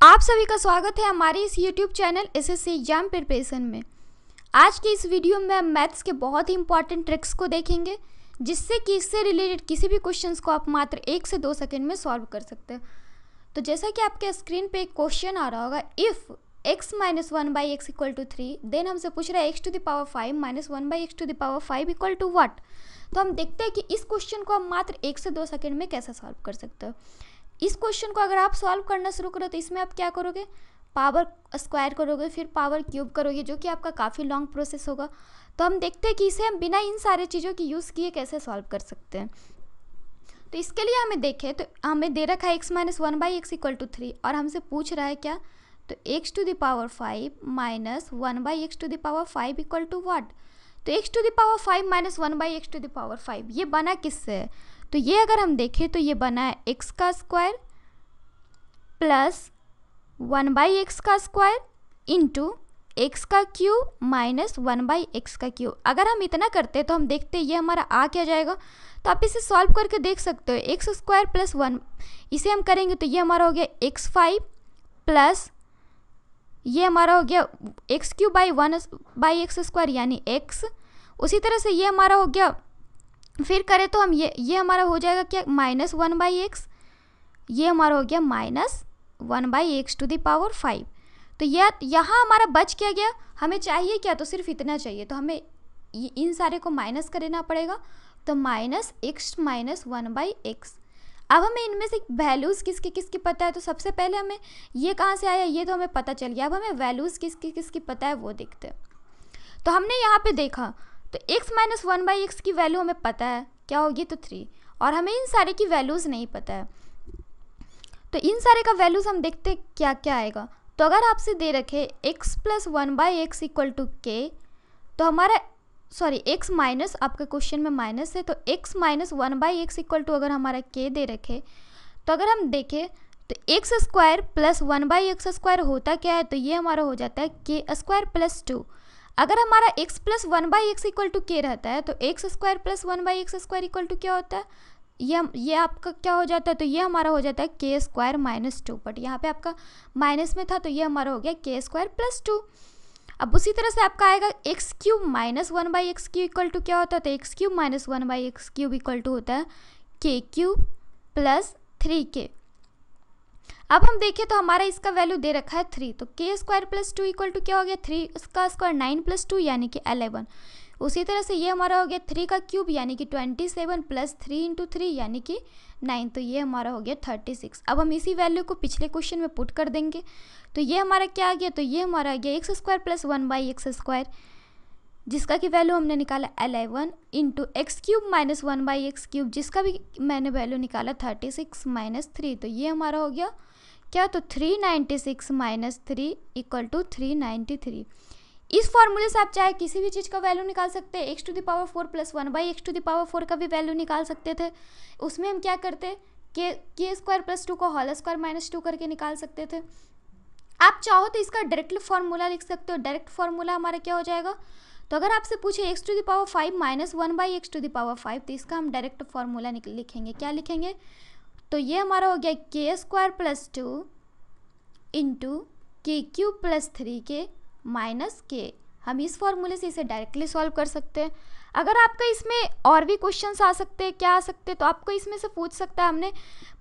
आप सभी का स्वागत है हमारे इस YouTube channel SSC exam preparation में। आज के इस वीडियो में हम मैथ्स के बहुत ही इंपॉर्टेंट ट्रिक्स को देखेंगे, जिससे कि इससे रिलेटेड किसी भी क्वेश्चंस को आप मात्र 1 से 2 सेकंड में सॉल्व कर सकते हैं। तो जैसा कि आपके स्क्रीन पे एक क्वेश्चन आ रहा होगा, if x minus 1/x equal to 3, then हमसे पूछ रहा है x to the power 5 minus 1/x to the power 5 equal to what. तो हम देखते हैं कि इस क्वेश्चन को हम मात्र 1 से 2 सेकंड में कैसे सॉल्व कर सकते हो। इस क्वेश्चन को अगर आप सॉल्व करना शुरू करो तो इसमें आप क्या करोगे, पावर स्क्वायर करोगे, फिर पावर क्यूब करोगे, जो कि आपका काफ़ी लॉन्ग प्रोसेस होगा। तो हम देखते हैं कि इसे हम बिना इन सारे चीज़ों की यूज़ किए कैसे सॉल्व कर सकते हैं। तो इसके लिए हमें देखें तो हमें दे रखा है x minus 1/x equal to 3 और हमसे पूछ रहा है क्या, तो x to the power 5 minus 1/x to the power 5 equal to what. तो x to the power 5 minus 1/x to the power 5 ये बना किससे है, तो ये अगर हम देखें तो ये बना है x का स्क्वायर प्लस 1/x का स्क्वायर इंटू x का क्यूब माइनस 1/x का क्यूब। अगर हम इतना करते हैं तो हम देखते हैं ये हमारा आ क्या जाएगा। तो आप इसे सॉल्व करके देख सकते हो, एक्स स्क्वायर प्लस 1 इसे हम करेंगे तो ये हमारा हो गया x5 प्लस ये हमारा हो गया x cube by 1/x square यानी x। उसी तरह से ये हमारा हो गया, फिर करें तो हम ये हमारा हो जाएगा क्या, माइनस 1/x, ये हमारा हो गया minus 1/x to the power 5। तो यहाँ हमारा बच क्या गया, हमें चाहिए क्या, तो सिर्फ इतना चाहिए, तो हमें इन सारे को माइनस करना पड़ेगा। तो माइनस x माइनस 1/x। अब हमें इनमें से वैल्यूज़ किसकी किसकी पता है, तो सबसे पहले हमें ये कहाँ से आया ये तो हमें पता चल गया। अब हमें वैल्यूज़ किसकी किसकी पता है वो देखते हैं। तो हमने यहाँ पे देखा तो x माइनस 1/x की वैल्यू हमें पता है क्या होगी, तो 3, और हमें इन सारे की वैल्यूज़ नहीं पता है। तो इन सारे का वैल्यूज़ हम देखते हैं क्या क्या आएगा। तो अगर आपसे दे रखे x plus 1/x equal to k, तो हमारा x माइनस, आपके क्वेश्चन में माइनस है, तो x minus 1/x equal to अगर हमारा k दे रखे, तो अगर हम देखें तो x square plus 1/x square होता क्या है, तो ये हमारा हो जाता है k स्क्वायर प्लस 2। अगर हमारा x plus 1/x equal to k रहता है तो x square plus 1/x square equal to क्या होता है, ये आपका क्या हो जाता है, तो ये हमारा हो जाता है k स्क्वायर माइनस 2, बट यहाँ पे आपका माइनस में था तो ये हमारा हो गया k स्क्वायर प्लस 2। अब उसी तरह से आपका आएगा x cube minus 1/x cube equal to क्या होता है, तो x cube minus 1/x cube equal to होता है k क्यूब प्लस 3k। अब हम देखें तो हमारा इसका वैल्यू दे रखा है 3, तो k square plus 2 equal to क्या हो गया, 3 का स्क्वायर 9 प्लस 2 यानी कि 11। उसी तरह से ये हमारा हो गया 3 का क्यूब यानी कि 27 प्लस 3 इंटू 3 यानी कि 9, तो ये हमारा हो गया 36। अब हम इसी वैल्यू को पिछले क्वेश्चन में पुट कर देंगे तो ये हमारा क्या आ गया, तो ये हमारा आ गया x square plus 1/x square, जिसका की वैल्यू हमने निकाला 11 into x cube minus 1/x cube, जिसका भी मैंने वैल्यू निकाला 36 माइनस 3, तो ये हमारा हो गया क्या, तो 396 माइनस 3 इक्वल टू 393। इस फॉर्मूले से आप चाहे किसी भी चीज़ का वैल्यू निकाल सकते हैं, x to the power 4 plus 1/x to the power 4 का भी वैल्यू निकाल सकते थे। उसमें हम क्या करते, के स्क्वायर प्लस 2 को होल स्क्वायर माइनस 2 करके निकाल सकते थे। आप चाहो तो इसका डायरेक्ट फॉर्मूला लिख सकते हो। डायरेक्ट फॉर्मूला हमारा क्या हो जाएगा, तो अगर आपसे पूछे x to the power 5 minus 1/x to the power 5, तो इसका हम डायरेक्ट फॉर्मूला लिखेंगे। क्या लिखेंगे, तो ये हमारा हो गया k स्क्वायर प्लस 2 इंटू के cube plus 3k minus k। हम इस फॉर्मूले से इसे डायरेक्टली सॉल्व कर सकते हैं। अगर आपका इसमें और भी क्वेश्चंस आ सकते हैं, क्या आ सकते हैं, तो आपको इसमें से पूछ सकता है, हमने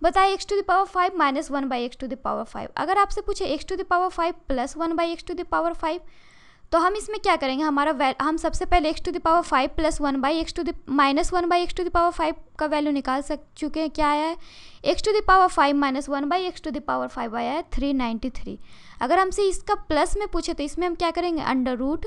बताया x to the power 5 minus 1/x to the power 5। अगर आपसे पूछे x to the power 5 plus 1/x to the power 5, तो हम इसमें क्या करेंगे, हम सबसे पहले x to the power 5 plus 1/x to the minus 1/x to the power 5 का वैल्यू निकाल चुके हैं। क्या आया है, x to the power 5 minus 1/x to the power 5 आया है 393। अगर हमसे इसका प्लस में पूछे तो इसमें हम क्या करेंगे, अंडर रूट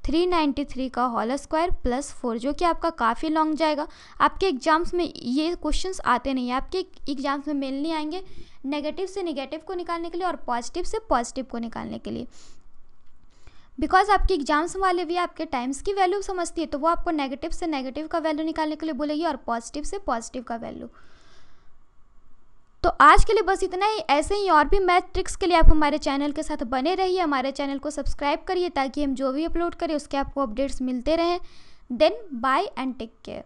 393 का होल स्क्वायर प्लस 4, जो कि आपका काफ़ी लॉन्ग जाएगा। आपके एग्जाम्स में ये क्वेश्चंस आते नहीं हैं, आपके एग्जाम्स में मेनली आएंगे नेगेटिव से नेगेटिव को निकालने के लिए और पॉजिटिव से पॉजिटिव को निकालने के लिए। बिकॉज आपके एग्जाम्स वाले भी आपके टाइम्स की वैल्यू समझती है, तो वो आपको नेगेटिव से नेगेटिव का वैल्यू निकालने के लिए बोलेगी और पॉजिटिव से पॉजिटिव का वैल्यू। तो आज के लिए बस इतना ही। ऐसे ही और भी मैथ ट्रिक्स के लिए आप हमारे चैनल के साथ बने रहिए। हमारे चैनल को सब्सक्राइब करिए ताकि हम जो भी अपलोड करें उसके आपको अपडेट्स मिलते रहें। Then bye and take care.